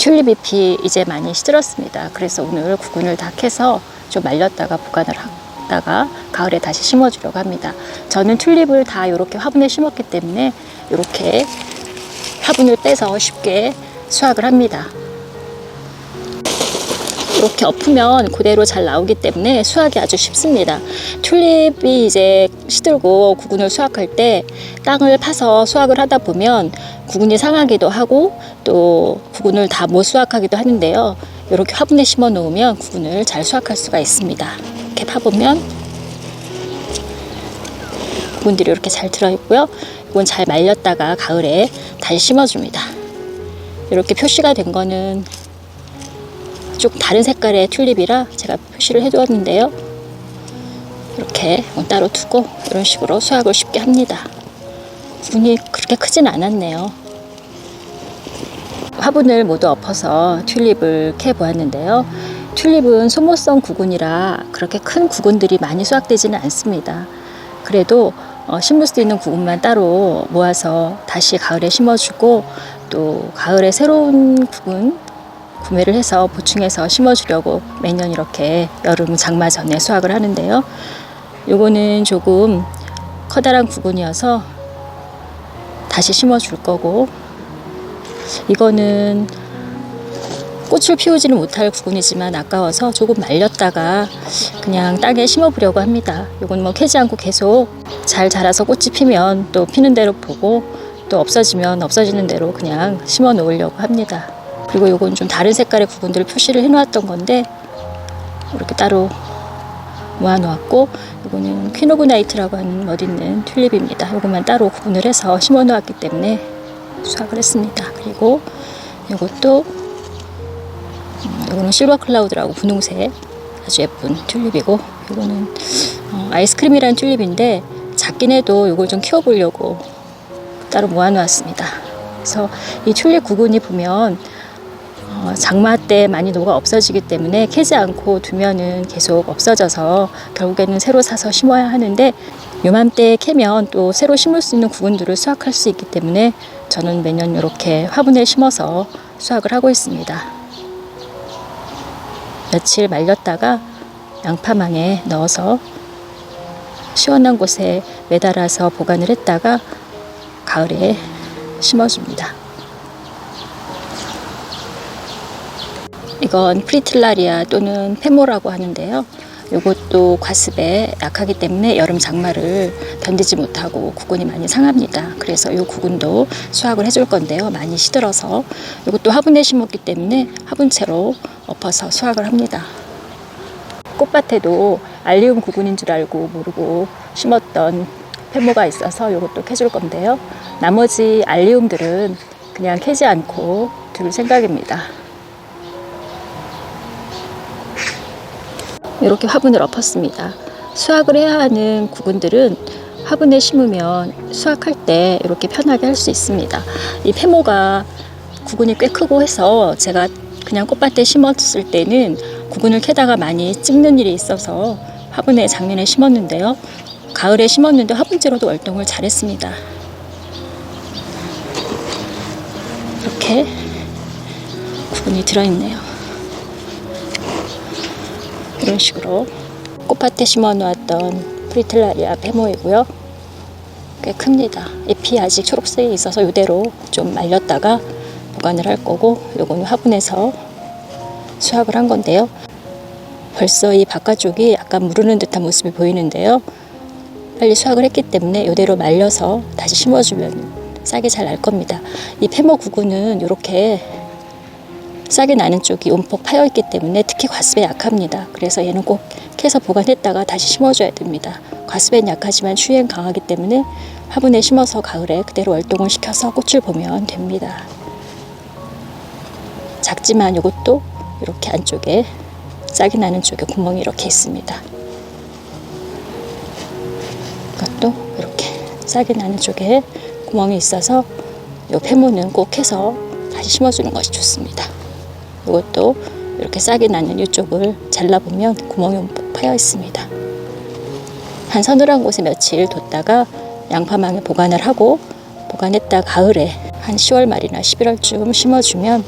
튤립 잎이 이제 많이 시들었습니다. 그래서 오늘 구근을 다 캐서 좀 말렸다가 보관을 하다가 가을에 다시 심어주려고 합니다. 저는 튤립을 다 이렇게 화분에 심었기 때문에 이렇게 화분을 빼서 쉽게 수확을 합니다. 이렇게 엎으면 그대로 잘 나오기 때문에 수확이 아주 쉽습니다. 튤립이 이제 시들고 구근을 수확할 때 땅을 파서 수확을 하다 보면 구근이 상하기도 하고 또 구근을 다 못 수확하기도 하는데요. 이렇게 화분에 심어 놓으면 구근을 잘 수확할 수가 있습니다. 이렇게 파보면 구근들이 이렇게 잘 들어있고요. 이건 잘 말렸다가 가을에 다시 심어줍니다. 이렇게 표시가 된 거는 좀 다른 색깔의 튤립이라 제가 표시를 해두었는데요. 이렇게 따로 두고 이런 식으로 수확을 쉽게 합니다. 구근이 그렇게 크진 않았네요. 화분을 모두 엎어서 튤립을 캐 보았는데요. 튤립은 소모성 구근이라 그렇게 큰 구근들이 많이 수확되지는 않습니다. 그래도 심을 수 있는 구근만 따로 모아서 다시 가을에 심어주고 또 가을에 새로운 구근 구매를 해서 보충해서 심어주려고 매년 이렇게 여름 장마 전에 수확을 하는데요. 요거는 조금 커다란 구근이어서 다시 심어줄 거고, 이거는 꽃을 피우지는 못할 구근이지만 아까워서 조금 말렸다가 그냥 땅에 심어보려고 합니다. 요건 뭐 캐지 않고 계속 잘 자라서 꽃이 피면 또 피는 대로 보고 또 없어지면 없어지는 대로 그냥 심어 놓으려고 합니다. 그리고 요건 좀 다른 색깔의 구근들을 표시를 해 놓았던 건데 이렇게 따로 모아 놓았고, 요거는 퀴노그나이트라고 하는 멋있는 튤립입니다. 요것만 따로 구분을 해서 심어 놓았기 때문에 수확을 했습니다. 그리고 요것도 요거는 실버 클라우드라고 분홍색 아주 예쁜 튤립이고, 요거는 아이스크림이라는 튤립인데 작긴 해도 요걸 좀 키워 보려고 따로 모아 놓았습니다. 그래서 이 튤립 구근이 보면 장마 때 많이 녹아 없어지기 때문에 캐지 않고 두면은 계속 없어져서 결국에는 새로 사서 심어야 하는데, 요맘때 캐면 또 새로 심을 수 있는 구근들을 수확할 수 있기 때문에 저는 매년 이렇게 화분에 심어서 수확을 하고 있습니다. 며칠 말렸다가 양파망에 넣어서 시원한 곳에 매달아서 보관을 했다가 가을에 심어줍니다. 이건 프리틀라리아 또는 페모라고 하는데요. 이것도 과습에 약하기 때문에 여름 장마를 견디지 못하고 구근이 많이 상합니다. 그래서 이 구근도 수확을 해줄 건데요. 많이 시들어서 이것도 화분에 심었기 때문에 화분채로 엎어서 수확을 합니다. 꽃밭에도 알리움 구근인 줄 알고 모르고 심었던 페모가 있어서 이것도 캐줄 건데요. 나머지 알리움들은 그냥 캐지 않고 둘 생각입니다. 이렇게 화분을 엎었습니다. 수확을 해야 하는 구근들은 화분에 심으면 수확할 때 이렇게 편하게 할 수 있습니다. 이 페모가 구근이 꽤 크고 해서 제가 그냥 꽃밭에 심었을 때는 구근을 캐다가 많이 찍는 일이 있어서 화분에 작년에 심었는데요. 가을에 심었는데 화분째로도 월동을 잘했습니다. 이렇게 구근이 들어있네요. 이런 식으로 꽃밭에 심어 놓았던 프리틀라리아 페모이고요. 꽤 큽니다. 잎이 아직 초록색이 있어서 이대로 좀 말렸다가 보관을 할 거고, 요거는 화분에서 수확을 한 건데요. 벌써 이 바깥쪽이 약간 무르는 듯한 모습이 보이는데요. 빨리 수확을 했기 때문에 이대로 말려서 다시 심어주면 싹이 잘 날 겁니다. 이 페모 구근은 이렇게 싹이 나는 쪽이 움푹 파여 있기 때문에 특히 과습에 약합니다. 그래서 얘는 꼭 캐서 보관했다가 다시 심어줘야 됩니다. 과습엔 약하지만 추위엔 강하기 때문에 화분에 심어서 가을에 그대로 월동을 시켜서 꽃을 보면 됩니다. 작지만 이것도 이렇게 안쪽에 싹이 나는 쪽에 구멍이 이렇게 있습니다. 이것도 이렇게 싹이 나는 쪽에 구멍이 있어서 이 페모는 꼭 캐서 다시 심어주는 것이 좋습니다. 이것도 이렇게 싹이 나는 이쪽을 잘라보면 구멍이 움푹 파여 있습니다. 한 서늘한 곳에 며칠 뒀다가 양파망에 보관을 하고, 보관했다 가을에 한 10월 말이나 11월쯤 심어주면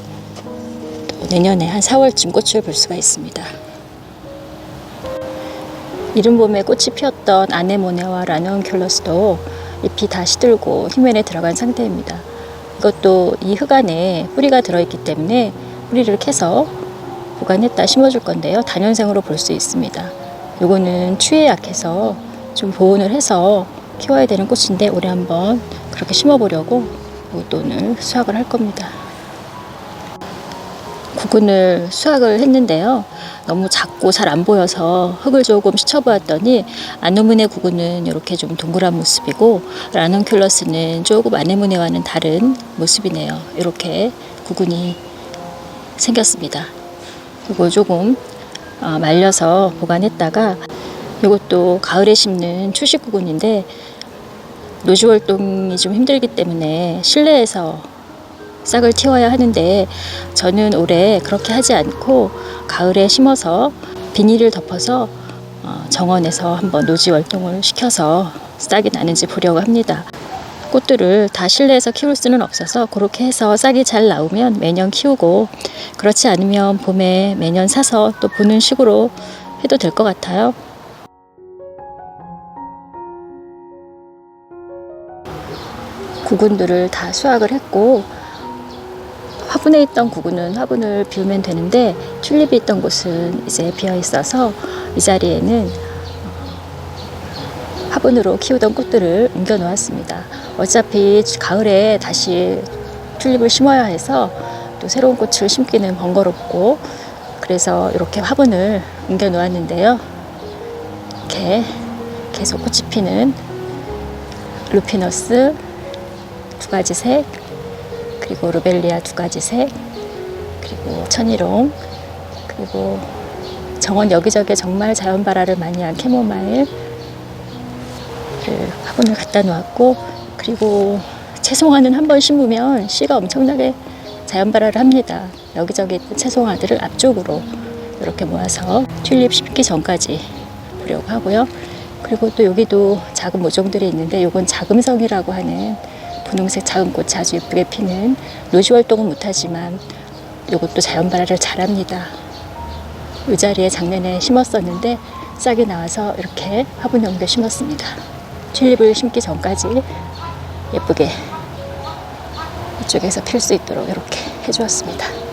내년에 한 4월쯤 꽃을 볼 수가 있습니다. 이른 봄에 꽃이 피었던 아네모네와 라누온큘러스도 잎이 다 시들고 희면에 들어간 상태입니다. 이것도 이 흙 안에 뿌리가 들어있기 때문에 뿌리를 캐서 보관했다 심어줄 건데요. 다년생으로 볼 수 있습니다. 요거는 추위에 약해서 좀 보온을 해서 키워야 되는 꽃인데 올해 한번 그렇게 심어보려고 이것도 오늘 수확을 할 겁니다. 구근을 수확을 했는데요. 너무 작고 잘 안 보여서 흙을 조금 씻어보았더니 아네모네 구근은 이렇게 좀 동그란 모습이고 라누온큘러스는 조금 아네모네와는 다른 모습이네요. 이렇게 구근이 생겼습니다. 이거 조금 말려서 보관했다가 이것도 가을에 심는 추식 구근인데 노지 활동이 좀 힘들기 때문에 실내에서 싹을 틔워야 하는데 저는 올해 그렇게 하지 않고 가을에 심어서 비닐을 덮어서 정원에서 한번 노지 활동을 시켜서 싹이 나는지 보려고 합니다. 꽃들을 다 실내에서 키울 수는 없어서 그렇게 해서 싹이 잘 나오면 매년 키우고 그렇지 않으면 봄에 매년 사서 또 보는 식으로 해도 될 것 같아요. 구근들을 다 수확을 했고 화분에 있던 구근은 화분을 비우면 되는데 튤립이 있던 곳은 이제 비어 있어서 이 자리에는 화분으로 키우던 꽃들을 옮겨 놓았습니다. 어차피 가을에 다시 튤립을 심어야 해서 또 새로운 꽃을 심기는 번거롭고 그래서 이렇게 화분을 옮겨 놓았는데요. 이렇게 계속 꽃이 피는 루피너스 2가지 색, 그리고 루벨리아 2가지 색, 그리고 천일홍, 그리고 정원 여기저기 정말 자연발화를 많이 한 캐모마일을 화분을 갖다 놓았고, 그리고 채송화는 한번 심으면 씨가 엄청나게 자연발화를 합니다. 여기저기 있는 채송화들을 앞쪽으로 이렇게 모아서 튤립 심기 전까지 보려고 하고요. 그리고 또 여기도 작은 모종들이 있는데 이건 자금성이라고 하는 분홍색 작은 꽃이 아주 예쁘게 피는 노지 활동은 못하지만 이것도 자연발화를 잘합니다. 이 자리에 작년에 심었었는데 싹이 나와서 이렇게 화분에 옮겨 심었습니다. 튤립을 심기 전까지 예쁘게 이쪽에서 필 수 있도록 이렇게 해주었습니다.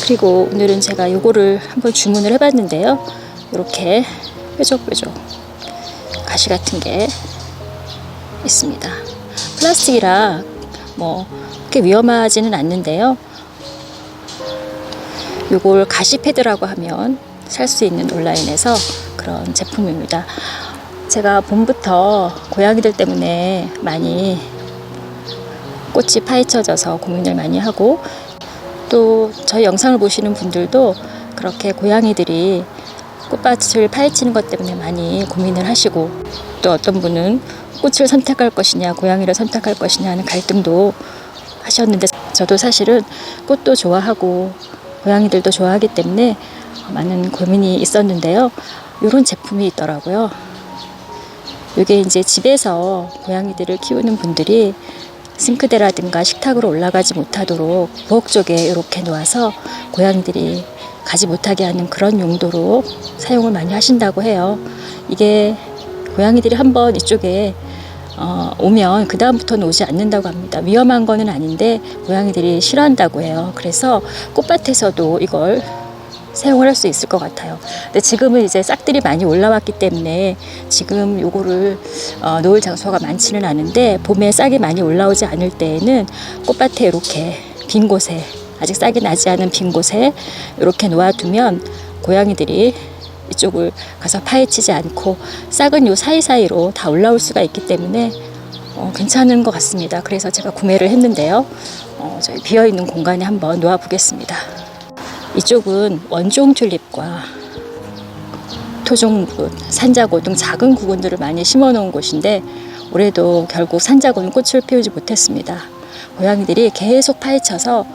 그리고 오늘은 제가 요거를 한번 주문을 해봤는데요. 이렇게 뾰족뾰족 가시 같은 게 있습니다. 플라스틱이라 뭐 그렇게 위험하지는 않는데요. 요걸 가시 패드라고 하면 살 수 있는 온라인에서 그런 제품입니다. 제가 봄부터 고양이들 때문에 많이 꽃이 파헤쳐져서 고민을 많이 하고 또 저희 영상을 보시는 분들도 그렇게 고양이들이 꽃밭을 파헤치는 것 때문에 많이 고민을 하시고 또 어떤 분은 꽃을 선택할 것이냐 고양이를 선택할 것이냐 하는 갈등도 하셨는데 저도 사실은 꽃도 좋아하고 고양이들도 좋아하기 때문에 많은 고민이 있었는데요. 이런 제품이 있더라고요. 이게 이제 집에서 고양이들을 키우는 분들이 싱크대라든가 식탁으로 올라가지 못하도록 부엌 쪽에 이렇게 놓아서 고양이들이 가지 못하게 하는 그런 용도로 사용을 많이 하신다고 해요. 이게 고양이들이 한번 이쪽에 오면 그 다음부터는 오지 않는다고 합니다. 위험한 거는 아닌데 고양이들이 싫어한다고 해요. 그래서 꽃밭에서도 이걸 사용을 할 수 있을 것 같아요. 근데 지금은 이제 싹들이 많이 올라왔기 때문에 지금 요거를 놓을 장소가 많지는 않은데 봄에 싹이 많이 올라오지 않을 때에는 꽃밭에 이렇게 빈 곳에 아직 싹이 나지 않은 빈 곳에 이렇게 놓아두면 고양이들이 이쪽을 가서 파헤치지 않고 싹은 요 사이사이로 다 올라올 수가 있기 때문에 괜찮은 것 같습니다. 그래서 제가 구매를 했는데요. 저희 비어있는 공간에 한번 놓아 보겠습니다. 이쪽은 원종 튤립과 토종굿, 산자고 등 작은 구근들을 많이 심어 놓은 곳인데 올해도 결국 산자고는 꽃을 피우지 못했습니다. 고양이들이 계속 파헤쳐서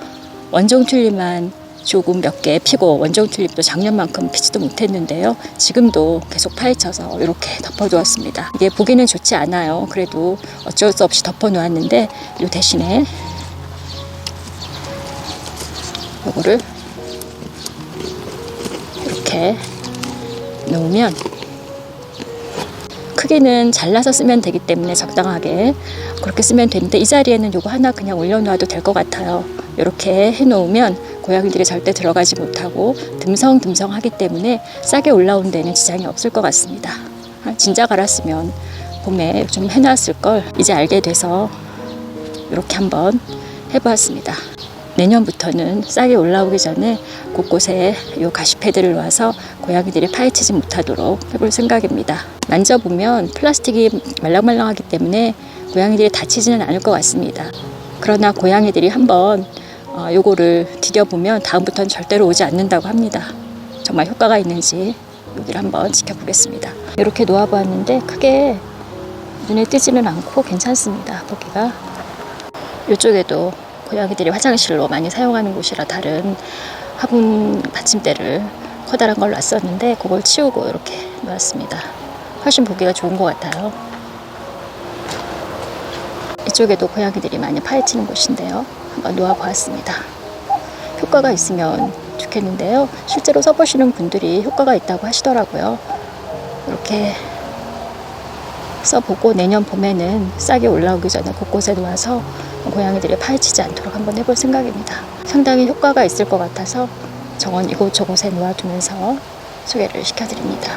원종 튤립만 조금 몇 개 피고 원종 튤립도 작년만큼 피지도 못했는데요. 지금도 계속 파헤쳐서 이렇게 덮어두었습니다. 이게 보기는 좋지 않아요. 그래도 어쩔 수 없이 덮어놓았는데 이 대신에 요거를 이렇게 놓으면 크기는 잘라서 쓰면 되기 때문에 적당하게 그렇게 쓰면 되는데 이 자리에는 요거 하나 그냥 올려놓아도 될 것 같아요. 이렇게 해놓으면 고양이들이 절대 들어가지 못하고 듬성듬성하기 때문에 싸게 올라온 데는 지장이 없을 것 같습니다. 진작 알았으면 봄에 좀 해놨을 걸 이제 알게 돼서 이렇게 한번 해보았습니다. 내년부터는 싹이 올라오기 전에 곳곳에 이 가시 패드를 놔서 고양이들이 파헤치지 못하도록 해볼 생각입니다. 만져보면 플라스틱이 말랑말랑하기 때문에 고양이들이 다치지는 않을 것 같습니다. 그러나 고양이들이 한번 요거를 디뎌보면 다음부터는 절대로 오지 않는다고 합니다. 정말 효과가 있는지 여기를 한번 지켜보겠습니다. 이렇게 놓아보았는데 크게 눈에 띄지는 않고 괜찮습니다. 보기가. 이쪽에도 고양이들이 화장실로 많이 사용하는 곳이라 다른 화분 받침대를 커다란 걸 놨었는데 그걸 치우고 이렇게 놓았습니다. 훨씬 보기가 좋은 것 같아요. 이쪽에도 고양이들이 많이 파헤치는 곳인데요. 한번 놓아보았습니다. 효과가 있으면 좋겠는데요. 실제로 써보시는 분들이 효과가 있다고 하시더라고요. 이렇게 써보고 내년 봄에는 싹이 올라오기 전에 곳곳에 놓아서 고양이들이 파헤치지 않도록 한번 해볼 생각입니다. 상당히 효과가 있을 것 같아서 정원 이곳저곳에 놓아두면서 소개를 시켜드립니다.